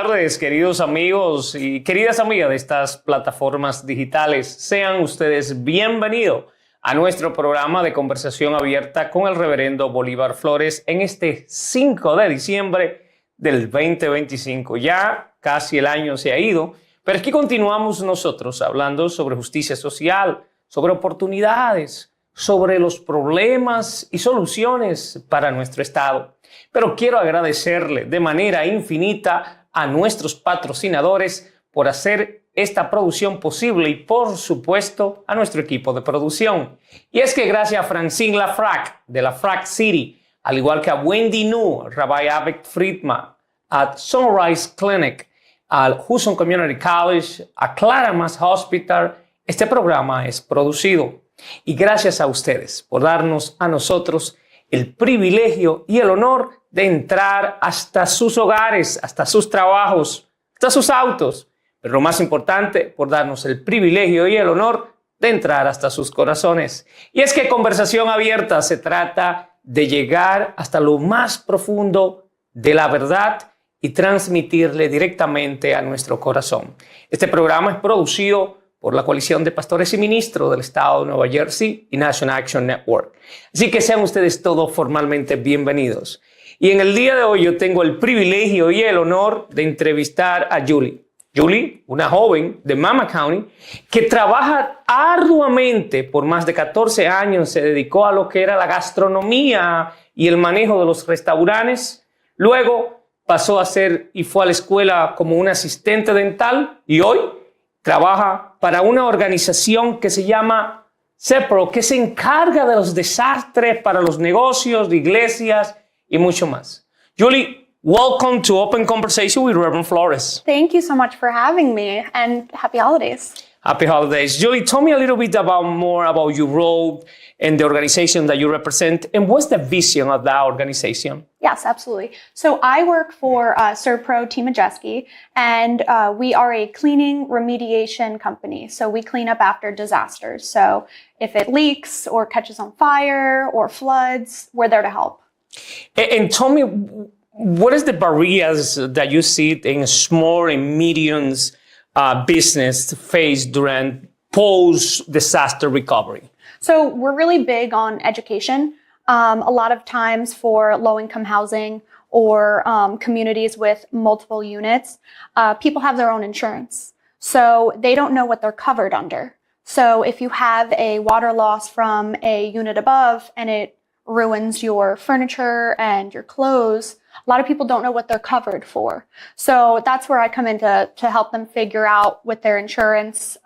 tardes, queridos amigos y queridas amigas de estas plataformas digitales. Sean ustedes bienvenidos a nuestro programa de conversación abierta con el reverendo Bolívar Flores en este 5 de diciembre del 2025. Ya casi el año se ha ido, pero aquí continuamos nosotros hablando sobre justicia social, sobre oportunidades, sobre los problemas y soluciones para nuestro Estado. Pero quiero agradecerle de manera infinita a nuestros patrocinadores por hacer esta producción posible y, por supuesto, a nuestro equipo de producción. Y es que gracias a Francine Lafrac de la Frac City, al igual que a Wendy Nu, Rabbi Abed Friedman, a Sunrise Clinic, al Hughes Community College, a Claramas Hospital, este programa es producido. Y gracias a ustedes por darnos a nosotros el privilegio y el honor de entrar hasta sus hogares, hasta sus trabajos, hasta sus autos. Pero lo más importante, por darnos el privilegio y el honor de entrar hasta sus corazones. Y es que Conversación Abierta se trata de llegar hasta lo más profundo de la verdad y transmitirle directamente a nuestro corazón. Este programa es producido por la Coalición de Pastores y Ministros del Estado de Nueva Jersey y National Action Network. Así que sean ustedes todos formalmente bienvenidos. Y en el día de hoy yo tengo el privilegio y el honor de entrevistar a Julie. Julie, una joven de Mama County que trabaja arduamente por más de 14 años, se dedicó a lo que era la gastronomía y el manejo de los restaurantes. Luego pasó a ser y fue a la escuela como una asistente dental y hoy trabaja para una organización que se llama SERVPRO, que se encarga de los desastres para los negocios, de iglesias y mucho más. Julie, welcome to Open Conversation with Reverend Flores. Thank you so much for having me, and happy holidays. Happy holidays. Julie, tell me a little bit more about your role and the organization that you represent, and what's the vision of that organization? Yes, absolutely. So I work for SERVPRO Team Majeski, and we are a cleaning remediation company. So we clean up after disasters. So if it leaks or catches on fire or floods, we're there to help. And tell me, what is the barriers that you see in small and medium business face during post-disaster recovery? So we're really big on education. A lot of times for low-income housing or communities with multiple units, people have their own insurance. So they don't know what they're covered under. So if you have a water loss from a unit above and it ruins your furniture and your clothes, a lot of people don't know what they're covered for. So that's where I come in to help them figure out with their insurance,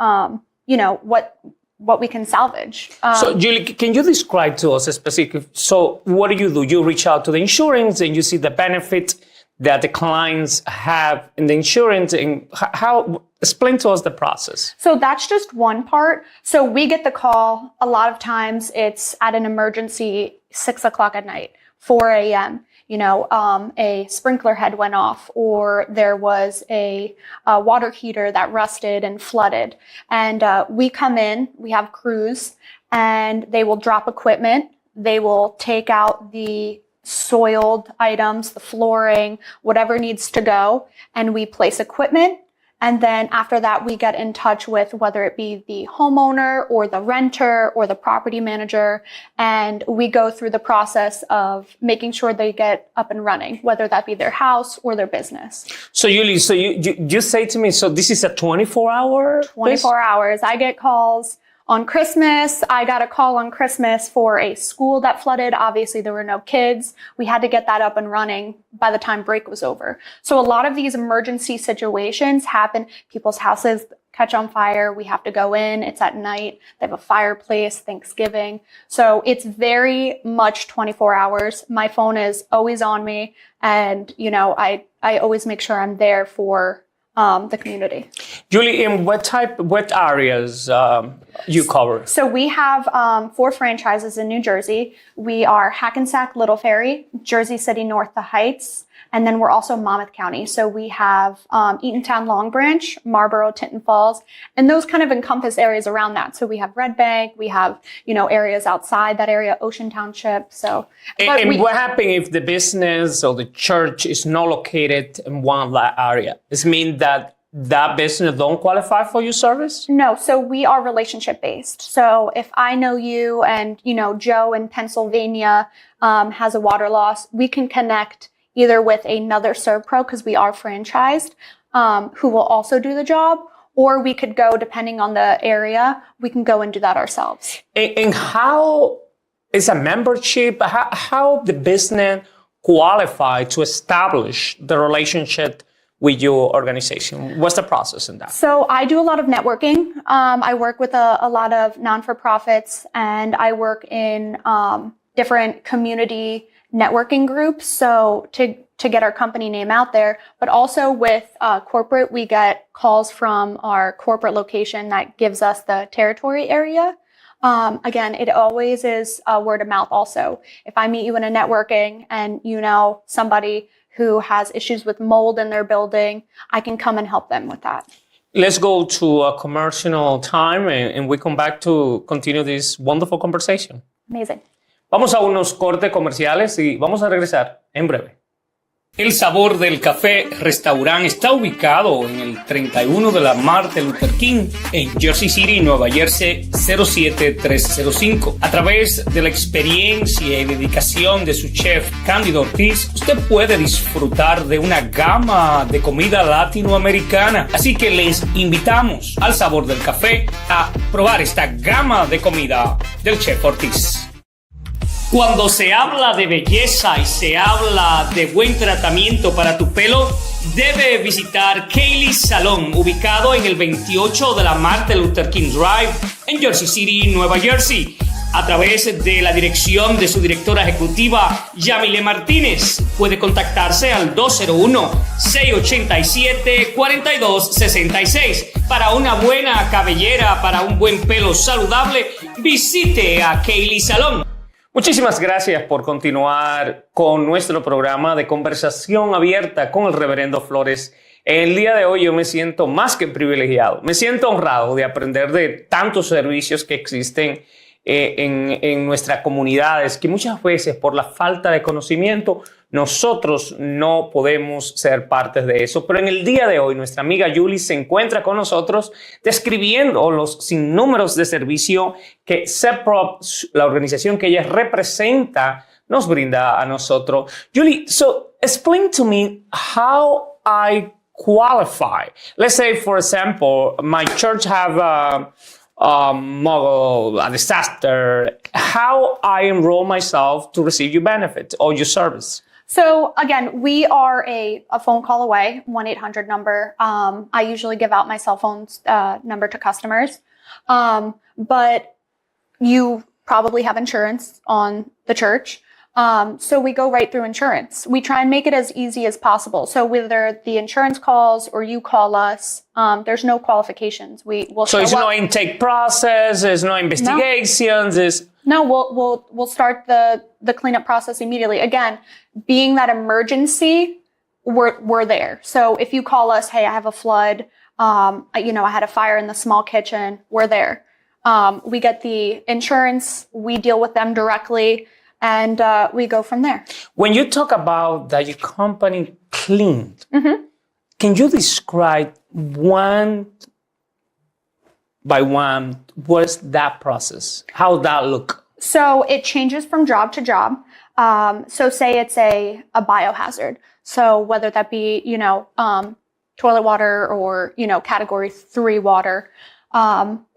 what we can salvage. So, Julie, can you describe to us a specific, so what do? You reach out to the insurance and you see the benefit that the clients have in the insurance, and how, explain to us the process. So that's just one part. So we get the call, a lot of times it's at an emergency 6 o'clock at night, 4 a.m., a sprinkler head went off, or there was a water heater that rusted and flooded. And we come in, we have crews, and they will drop equipment. They will take out the soiled items, the flooring, whatever needs to go, and we place equipment. And then after that, we get in touch with whether it be the homeowner or the renter or the property manager. And we go through the process of making sure they get up and running, whether that be their house or their business. So, Julie, so you say to me, so this is a 24-hour? 24 hours. I get calls. On Christmas, I got a call on Christmas for a school that flooded. Obviously, there were no kids. We had to get that up and running by the time break was over. So a lot of these emergency situations happen. People's houses catch on fire. We have to go in. It's at night. They have a fireplace, Thanksgiving. So it's very much 24 hours. My phone is always on me. And, I always make sure I'm there for the community. Julie, in what areas you cover? So we have 4 franchises in New Jersey. We are Hackensack, Little Ferry, Jersey City North, The Heights, And then we're also Monmouth County. So we have Eatontown, Long Branch, Marlboro, Tinton Falls, and those kind of encompass areas around that. So we have Red Bank, we have, areas outside that area, Ocean Township. So, what happens if the business or the church is not located in one area? Does it mean that business don't qualify for your service? No, so we are relationship based. So if I know you and, Joe in Pennsylvania has a water loss, we can connect either with another SERVPRO, because we are franchised, who will also do the job, or we could go, depending on the area, we can go and do that ourselves. And how is a membership, how the business qualify to establish the relationship with your organization? What's the process in that? So I do a lot of networking. I work with a lot of non-for-profits, and I work in different community networking groups. So to get our company name out there, but also with corporate, we get calls from our corporate location that gives us the territory area. Again, it always is word of mouth also. If I meet you in a networking and somebody who has issues with mold in their building, I can come and help them with that. Let's go to a commercial time and we come back to continue this wonderful conversation. Amazing. Vamos a unos cortes comerciales y vamos a regresar en breve. El Sabor del Café Restaurant está ubicado en el 31 de la Martin Luther King en Jersey City, Nueva Jersey 07305. A través de la experiencia y dedicación de su chef Cándido Ortiz, usted puede disfrutar de una gama de comida latinoamericana. Así que les invitamos al Sabor del Café a probar esta gama de comida del chef Ortiz. Cuando se habla de belleza y se habla de buen tratamiento para tu pelo, debe visitar Kaylee's Salon, ubicado en el 28 de la Martin Luther King Drive en Jersey City, Nueva Jersey. A través de la dirección de su directora ejecutiva, Yamile Martínez, puede contactarse al 201-687-4266. Para una buena cabellera, para un buen pelo saludable, visite a Kaylee's Salon. Muchísimas gracias por continuar con nuestro programa de conversación abierta con el reverendo Flores. El día de hoy yo me siento más que privilegiado, me siento honrado de aprender de tantos servicios que existen en nuestras comunidades, que muchas veces por la falta de conocimiento nosotros no podemos ser parte de eso. Pero en el día de hoy nuestra amiga Julie se encuentra con nosotros describiendo los sinnúmeros de servicio que SERVPRO, la organización que ella representa, nos brinda a nosotros. Julie, so explain to me how I qualify. Let's say, for example, my church have a disaster. How I enroll myself to receive your benefit or your service? So again, we are a phone call away, 1-800 number. I usually give out my cell phone number to customers. But you probably have insurance on the church. So we go right through insurance. We try and make it as easy as possible. So whether the insurance calls or you call us, there's no qualifications. We'll so it's no intake process, there's no investigations. No, we'll start the cleanup process immediately. Again, being that emergency, we're there. So if you call us, hey, I have a flood, I had a fire in the small kitchen, we're there. We get the insurance, we deal with them directly, and we go from there. When you talk about that your company cleaned, can you describe one by one, what's that process? How that look? So it changes from job to job. So say it's a biohazard. So whether that be, toilet water or, category 3 water,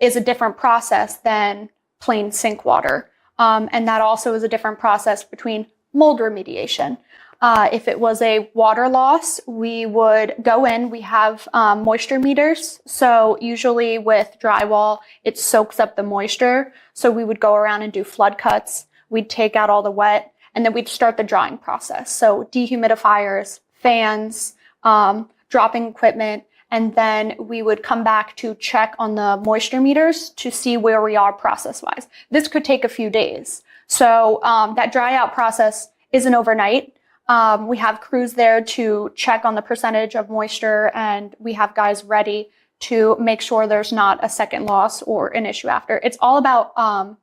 is a different process than plain sink water. And that also is a different process between mold remediation. If it was a water loss, we would go in. We have moisture meters. So usually with drywall, it soaks up the moisture. So we would go around and do flood cuts. We'd take out all the wet, and then we'd start the drying process. So dehumidifiers, fans, dropping equipment, and then we would come back to check on the moisture meters to see where we are process-wise. This could take a few days. So that dry out process isn't overnight. We have crews there to check on the percentage of moisture, and we have guys ready to make sure there's not a second loss or an issue after. It's all about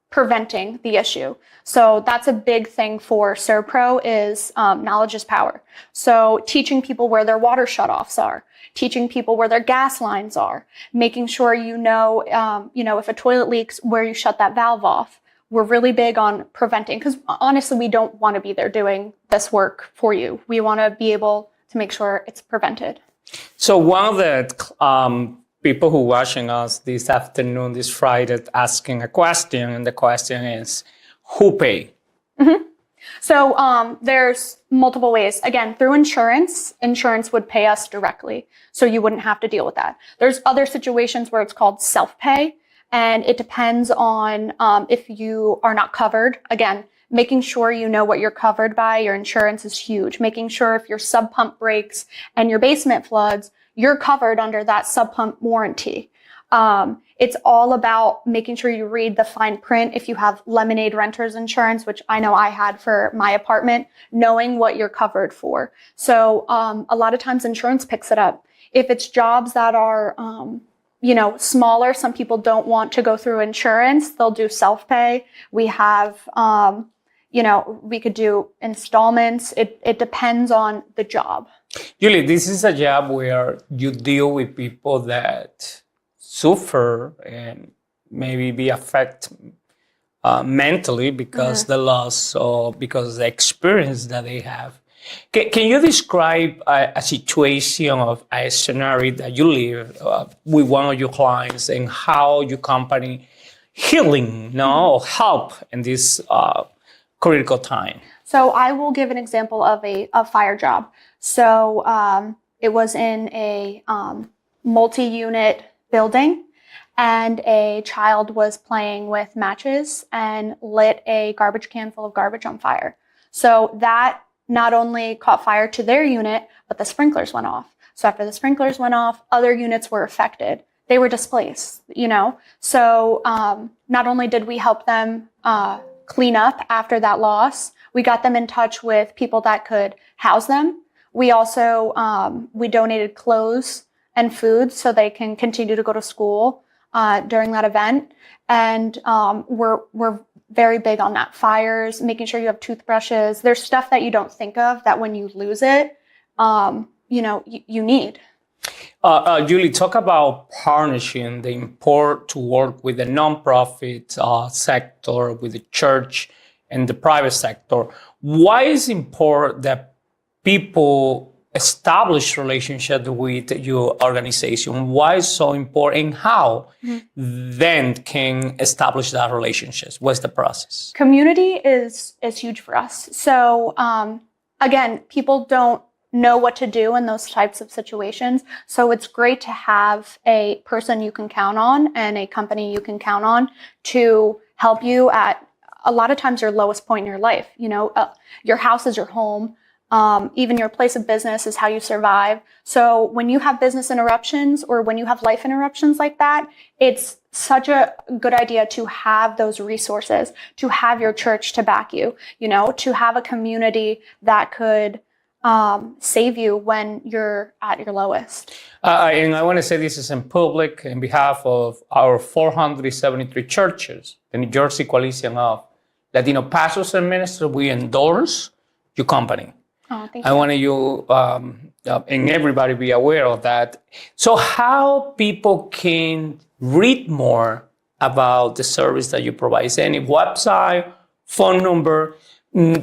preventing the issue. So that's a big thing for SERVPRO is knowledge is power. So teaching people where their water shutoffs are, teaching people where their gas lines are, making sure you know if a toilet leaks, where you shut that valve off. We're really big on preventing because honestly, we don't want to be there doing this work for you. We want to be able to make sure it's prevented. So one of the people who are watching us this afternoon, this Friday, asking a question, and the question is, who pay? Mm-hmm. So there's multiple ways. Again, through insurance. Insurance would pay us directly, so you wouldn't have to deal with that. There's other situations where it's called self-pay, and it depends on if you are not covered. Again, making sure you know what you're covered by. Your insurance is huge. Making sure if your sub pump breaks and your basement floods, you're covered under that sub pump warranty. It's all about making sure you read the fine print. If you have Lemonade Renters Insurance, which I know I had for my apartment, knowing what you're covered for. So a lot of times insurance picks it up. If it's jobs that are smaller, some people don't want to go through insurance. They'll do self-pay. We have, we could do installments. It depends on the job. Julie, this is a job where you deal with people that suffer and maybe be affected mentally because the loss or because the experience that they have. Can you describe a situation of a scenario that you live with one of your clients and how your company healing, or help in this critical time? So I will give an example of a fire job. So it was in a multi-unit building, and a child was playing with matches and lit a garbage can full of garbage on fire. So that not only caught fire to their unit, but the sprinklers went off. So after the sprinklers went off, other units were affected. They were displaced, So not only did we help them clean up after that loss, we got them in touch with people that could house them. We also, we donated clothes and food so they can continue to go to school during that event. And we're very big on that. Fires, making sure you have toothbrushes. There's stuff that you don't think of that when you lose it, you need. Julie, talk about partnership, the import to work with the nonprofit sector, with the church and the private sector. Why is it important that people establish relationship with your organization? Why is it so important, and how then can establish that relationships? What's the process? Community is huge for us. So again, people don't know what to do in those types of situations. So it's great to have a person you can count on and a company you can count on to help you at a lot of times your lowest point in your life. Your house is your home. Even your place of business is how you survive. So when you have business interruptions or when you have life interruptions like that, it's such a good idea to have those resources, to have your church to back you, to have a community that could save you when you're at your lowest. And I want to say this is in public in behalf of our 473 churches, the New Jersey Coalition of Latino Pastors and Ministers. We endorse your company. Oh, thank you. I want you and everybody be aware of that. So how people can read more about the service that you provide? Is there any website, phone number?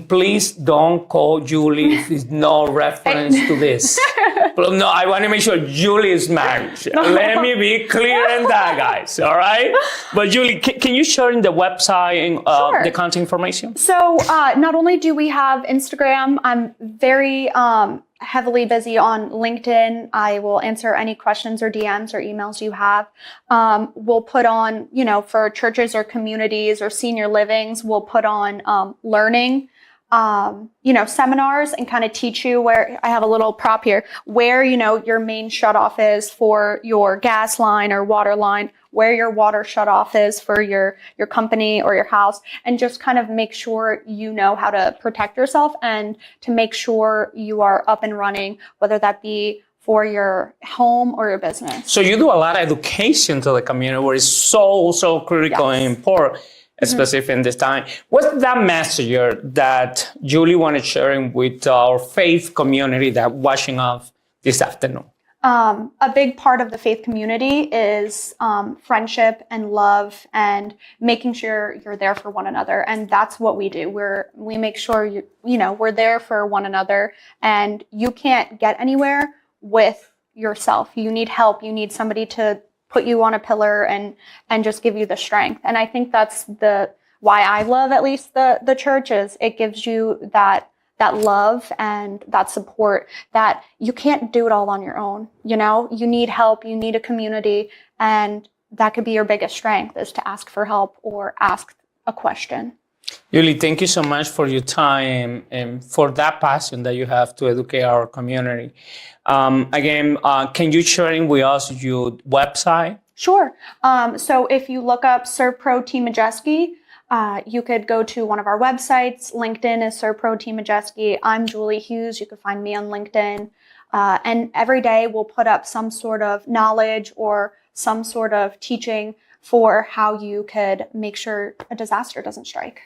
Please don't call Julie if there's no reference to this. No, I want to make sure Julie is married. No. Let me be clear on that, guys. All right? But Julie, can you share in the website and Sure. the contact information? So not only do we have Instagram, I'm very heavily busy on LinkedIn. I will answer any questions or DMs or emails you have. We'll put on, for churches or communities or senior livings, we'll put on learning seminars and kind of teach you where, I have a little prop here, where, your main shutoff is for your gas line or water line, where your water shutoff is for your company or your house, and just kind of make sure you know how to protect yourself and to make sure you are up and running, whether that be for your home or your business. So you do a lot of education to the community, where it's so critical and important, especially in this time. What's that message that Julie wanted sharing with our faith community that watching us this afternoon? A big part of the faith community is friendship and love and making sure you're there for one another. And that's what we do. We make sure we're there for one another, and you can't get anywhere with yourself. You need help. You need somebody to put you on a pillar and just give you the strength. And I think that's why I love, at least the church, is it gives you that love and that support that you can't do it all on your own. You need help, you need a community, and that could be your biggest strength, is to ask for help or ask a question. Julie, thank you so much for your time and for that passion that you have to educate our community. Again, can you share with us your website? Sure. So if you look up SERVPRO Team Majeski, you could go to one of our websites. LinkedIn is SERVPRO Team Majeski. I'm Julie Hughes. You can find me on LinkedIn. And every day we'll put up some sort of knowledge or some sort of teaching for how you could make sure a disaster doesn't strike.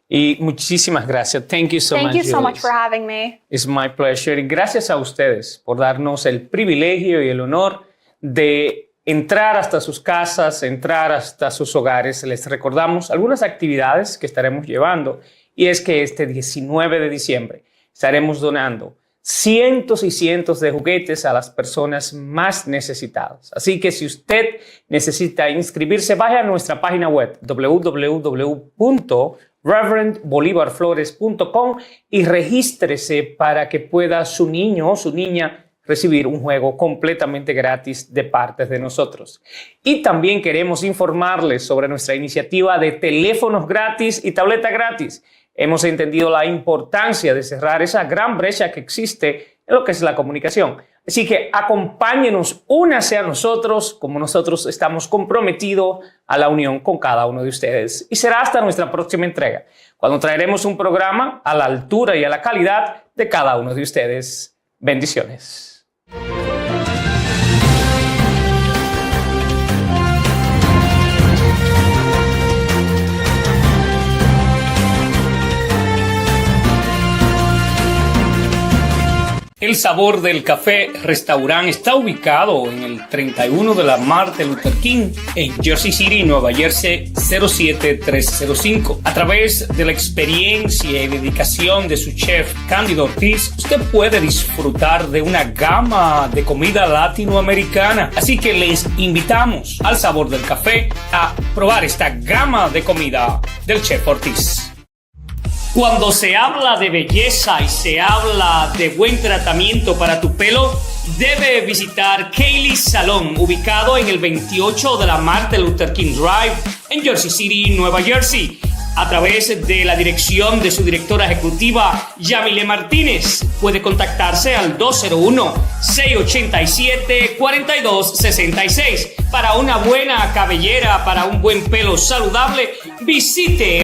Y muchísimas gracias. Thank you so much. Thank you so much for having me. It's my pleasure. Y gracias a ustedes por darnos el privilegio y el honor de entrar hasta sus casas, entrar hasta sus hogares. Les recordamos algunas actividades que estaremos llevando, y es que este 19 de diciembre estaremos donando cientos y cientos de juguetes a las personas más necesitadas. Así que si usted necesita inscribirse, vaya a nuestra página web www.reverendbolivarflores.com y regístrese para que pueda su niño o su niña recibir un juego completamente gratis de parte de nosotros. Y también queremos informarles sobre nuestra iniciativa de teléfonos gratis y tableta gratis. Hemos entendido la importancia de cerrar esa gran brecha que existe en lo que es la comunicación. Así que acompáñenos, únase a nosotros, como nosotros estamos comprometidos a la unión con cada uno de ustedes. Y será hasta nuestra próxima entrega, cuando traeremos un programa a la altura y a la calidad de cada uno de ustedes. Bendiciones. El Sabor del Café Restaurant está ubicado en el 31 de la Martin Luther King en Jersey City, Nueva Jersey 07305. A través de la experiencia y dedicación de su chef Cándido Ortiz, usted puede disfrutar de una gama de comida latinoamericana. Así que les invitamos al Sabor del Café a probar esta gama de comida del chef Ortiz. Cuando se habla de belleza y se habla de buen tratamiento para tu pelo, debe visitar Kaylee's Salon, ubicado en el 28 de la Martin Luther King Drive en Jersey City, Nueva Jersey. A través de la dirección de su directora ejecutiva, Yamile Martínez, puede contactarse al 201-687-4266. Para una buena cabellera, para un buen pelo saludable, visite